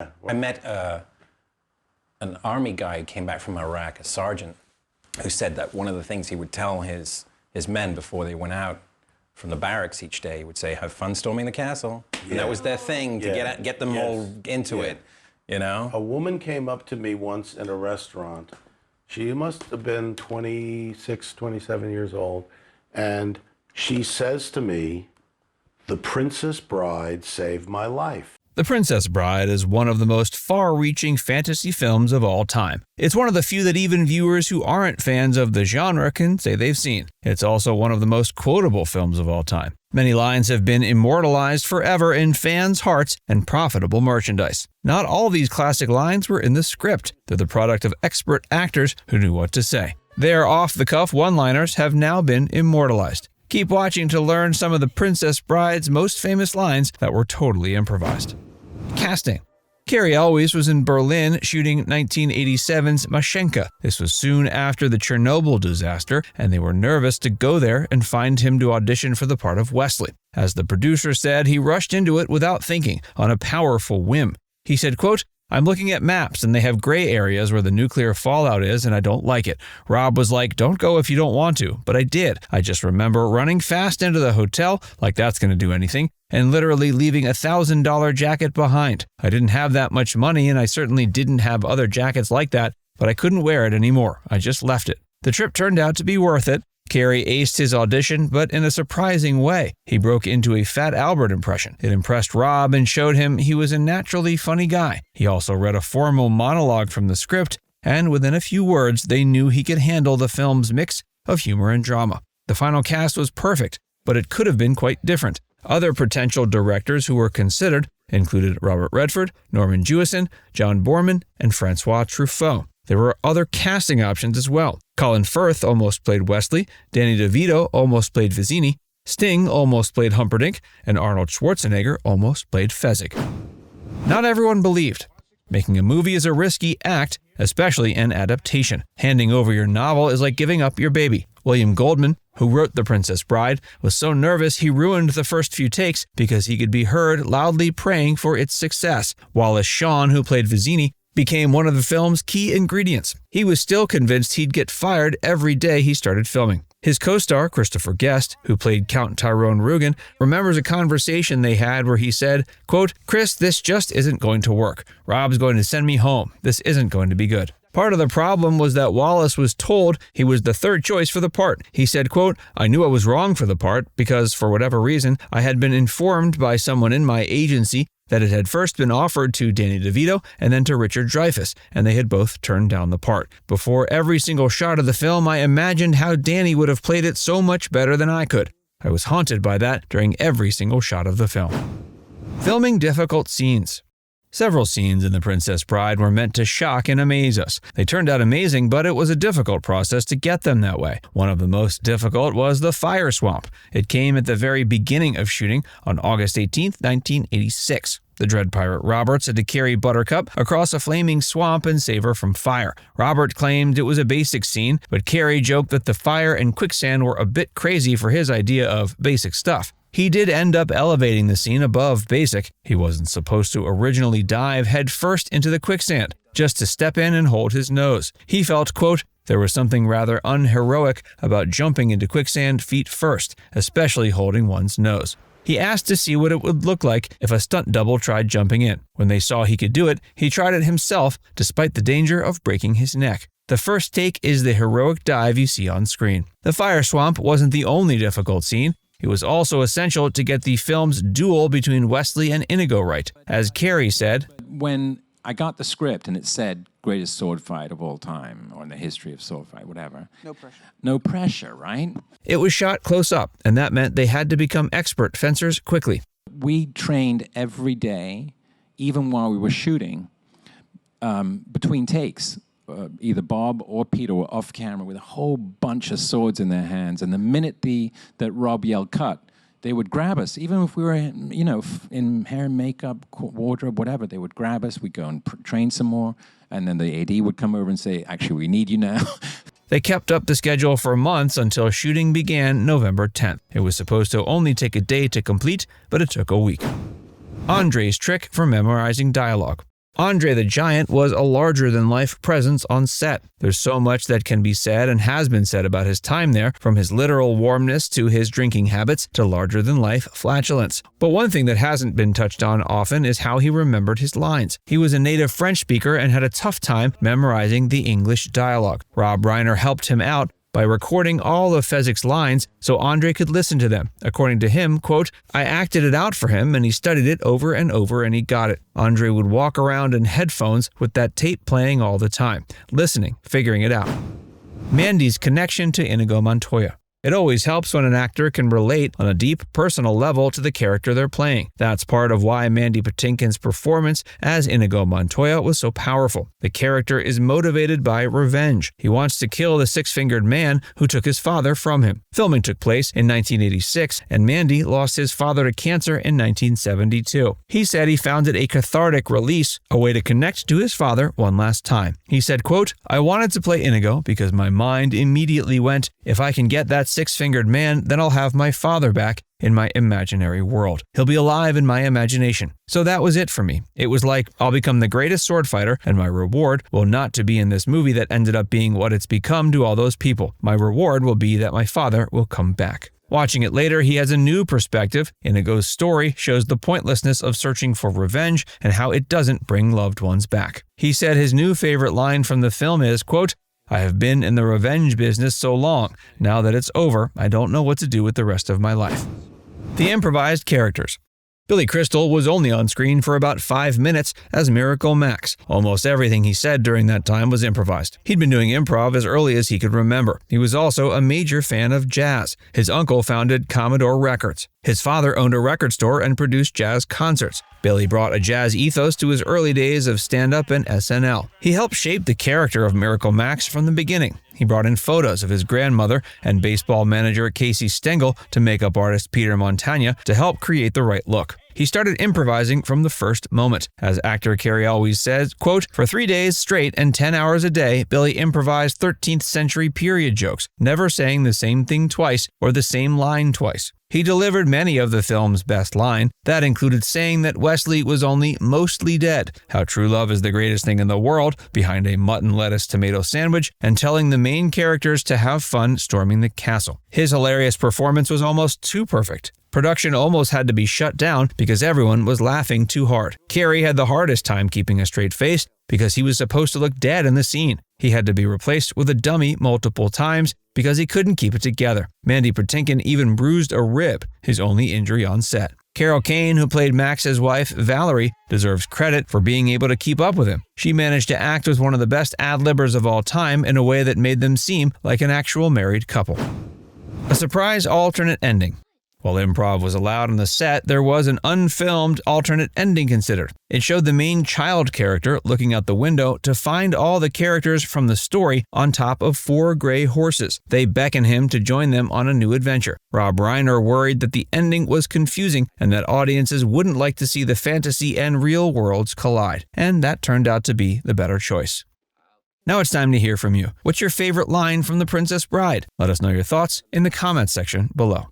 I met an army guy who came back from Iraq, a sergeant, who said that one of the things he would tell his men before they went out from the barracks each day, he would say, have fun storming the castle. Yeah. And that was their thing, to get them all into it, you know? A woman came up to me once in a restaurant. She must have been 26, 27 years old. And she says to me, "The Princess Bride saved my life." The Princess Bride is one of the most far-reaching fantasy films of all time. It's one of the few that even viewers who aren't fans of the genre can say they've seen. It's also one of the most quotable films of all time. Many lines have been immortalized forever in fans' hearts and profitable merchandise. Not all these classic lines were in the script. They're the product of expert actors who knew what to say. Their off-the-cuff one-liners have now been immortalized. Keep watching to learn some of the Princess Bride's most famous lines that were totally improvised. Casting. Cary Ewles was in Berlin shooting 1987's Maschenka. This was soon after the Chernobyl disaster, and they were nervous to go there and find him to audition for the part of Wesley. As the producer said, he rushed into it without thinking, on a powerful whim. He said, quote, "I'm looking at maps and they have gray areas where the nuclear fallout is and I don't like it. Rob was like, don't go if you don't want to, but I did. I just remember running fast into the hotel, like that's going to do anything, and literally leaving a $1,000 jacket behind. I didn't have that much money and I certainly didn't have other jackets like that, but I couldn't wear it anymore. I just left it. The trip turned out to be worth it. Cary aced his audition, but in a surprising way. He broke into a Fat Albert impression. It impressed Rob and showed him he was a naturally funny guy. He also read a formal monologue from the script, and within a few words, they knew he could handle the film's mix of humor and drama. The final cast was perfect, but it could have been quite different. Other potential directors who were considered included Robert Redford, Norman Jewison, John Boorman, and Francois Truffaut. There were other casting options as well. Colin Firth almost played Wesley, Danny DeVito almost played Vizzini, Sting almost played Humperdinck, and Arnold Schwarzenegger almost played Fezzik. Not everyone believed. Making a movie is a risky act, especially an adaptation. Handing over your novel is like giving up your baby. William Goldman, who wrote The Princess Bride, was so nervous he ruined the first few takes because he could be heard loudly praying for its success. Wallace Shawn, who played Vizzini, became one of the film's key ingredients. He was still convinced he'd get fired every day he started filming. His co-star, Christopher Guest, who played Count Tyrone Rugen, remembers a conversation they had where he said, quote, "Chris, this just isn't going to work. Rob's going to send me home. This isn't going to be good." Part of the problem was that Wallace was told he was the third choice for the part. He said, quote, "I knew I was wrong for the part because, for whatever reason, I had been informed by someone in my agency that it had first been offered to Danny DeVito and then to Richard Dreyfuss, and they had both turned down the part. Before every single shot of the film, I imagined how Danny would have played it so much better than I could. I was haunted by that during every single shot of the film." Filming difficult scenes. Several scenes in The Princess Bride were meant to shock and amaze us. They turned out amazing, but it was a difficult process to get them that way. One of the most difficult was the fire swamp. It came at the very beginning of shooting on August 18, 1986. The Dread Pirate Roberts had to carry Buttercup across a flaming swamp and save her from fire. Robert claimed it was a basic scene, but Cary joked that the fire and quicksand were a bit crazy for his idea of basic stuff. He did end up elevating the scene above basic. He wasn't supposed to originally dive headfirst into the quicksand, just to step in and hold his nose. He felt, quote, "There was something rather unheroic about jumping into quicksand feet first, especially holding one's nose." He asked to see what it would look like if a stunt double tried jumping in. When they saw he could do it, he tried it himself, despite the danger of breaking his neck. The first take is the heroic dive you see on screen. The fire swamp wasn't the only difficult scene. It was also essential to get the film's duel between Wesley and Inigo right. As Cary said, "When I got the script and it said greatest sword fight of all time, or in the history of sword fight, whatever. No pressure. No pressure, right? It was shot close up, and that meant they had to become expert fencers quickly. We trained every day, even while we were shooting, between takes. Either Bob or Peter were off camera with a whole bunch of swords in their hands, and the minute that Rob yelled cut, they would grab us. Even if we were, in hair and makeup, wardrobe, whatever, they would grab us. We'd go and train some more, and then the AD would come over and say, "Actually, we need you now." They kept up the schedule for months until shooting began November 10th. It was supposed to only take a day to complete, but it took a week. Andre's trick for memorizing dialogue. Andre the Giant was a larger-than-life presence on set. There's so much that can be said and has been said about his time there, from his literal warmness to his drinking habits to larger-than-life flatulence. But one thing that hasn't been touched on often is how he remembered his lines. He was a native French speaker and had a tough time memorizing the English dialogue. Rob Reiner helped him out by recording all of Fezzik's lines so Andre could listen to them. According to him, quote, I acted it out for him and he studied it over and over and he got it. Andre would walk around in headphones with that tape playing all the time, listening, figuring it out. Mandy's connection to Inigo Montoya. It always helps when an actor can relate on a deep, personal level to the character they're playing. That's part of why Mandy Patinkin's performance as Inigo Montoya was so powerful. The character is motivated by revenge. He wants to kill the six-fingered man who took his father from him. Filming took place in 1986, and Mandy lost his father to cancer in 1972. He said he found it a cathartic release, a way to connect to his father one last time. He said, quote, I wanted to play Inigo because my mind immediately went, if I can get that six-fingered man, then I'll have my father back in my imaginary world. He'll be alive in my imagination. So that was it for me. It was like, I'll become the greatest sword fighter, and my reward will not to be in this movie that ended up being what it's become to all those people. My reward will be that my father will come back. Watching it later, he has a new perspective. Inigo's story shows the pointlessness of searching for revenge and how it doesn't bring loved ones back. He said his new favorite line from the film is, quote, I have been in the revenge business so long. Now that it's over, I don't know what to do with the rest of my life. The Improvised Characters. Billy Crystal was only on screen for about 5 minutes as Miracle Max. Almost everything he said during that time was improvised. He'd been doing improv as early as he could remember. He was also a major fan of jazz. His uncle founded Commodore Records. His father owned a record store and produced jazz concerts. Billy brought a jazz ethos to his early days of stand-up and SNL. He helped shape the character of Miracle Max from the beginning. He brought in photos of his grandmother and baseball manager Casey Stengel to makeup artist Peter Montagna to help create the right look. He started improvising from the first moment. As actor Cary Ewles says, quote, for 3 days straight and 10 hours a day, Billy improvised 13th century period jokes, never saying the same thing twice or the same line twice. He delivered many of the film's best line. That included saying that Wesley was only mostly dead, how true love is the greatest thing in the world, behind a mutton lettuce tomato sandwich, and telling the main characters to have fun storming the castle. His hilarious performance was almost too perfect. Production almost had to be shut down because everyone was laughing too hard. Cary had the hardest time keeping a straight face because he was supposed to look dead in the scene. He had to be replaced with a dummy multiple times because he couldn't keep it together. Mandy Patinkin even bruised a rib, his only injury on set. Carol Kane, who played Max's wife, Valerie, deserves credit for being able to keep up with him. She managed to act with one of the best ad-libbers of all time in a way that made them seem like an actual married couple. A surprise alternate ending. While improv was allowed on the set, there was an unfilmed alternate ending considered. It showed the main child character looking out the window to find all the characters from the story on top of 4 gray horses. They beckon him to join them on a new adventure. Rob Reiner worried that the ending was confusing and that audiences wouldn't like to see the fantasy and real worlds collide. And that turned out to be the better choice. Now it's time to hear from you. What's your favorite line from The Princess Bride? Let us know your thoughts in the comments section below.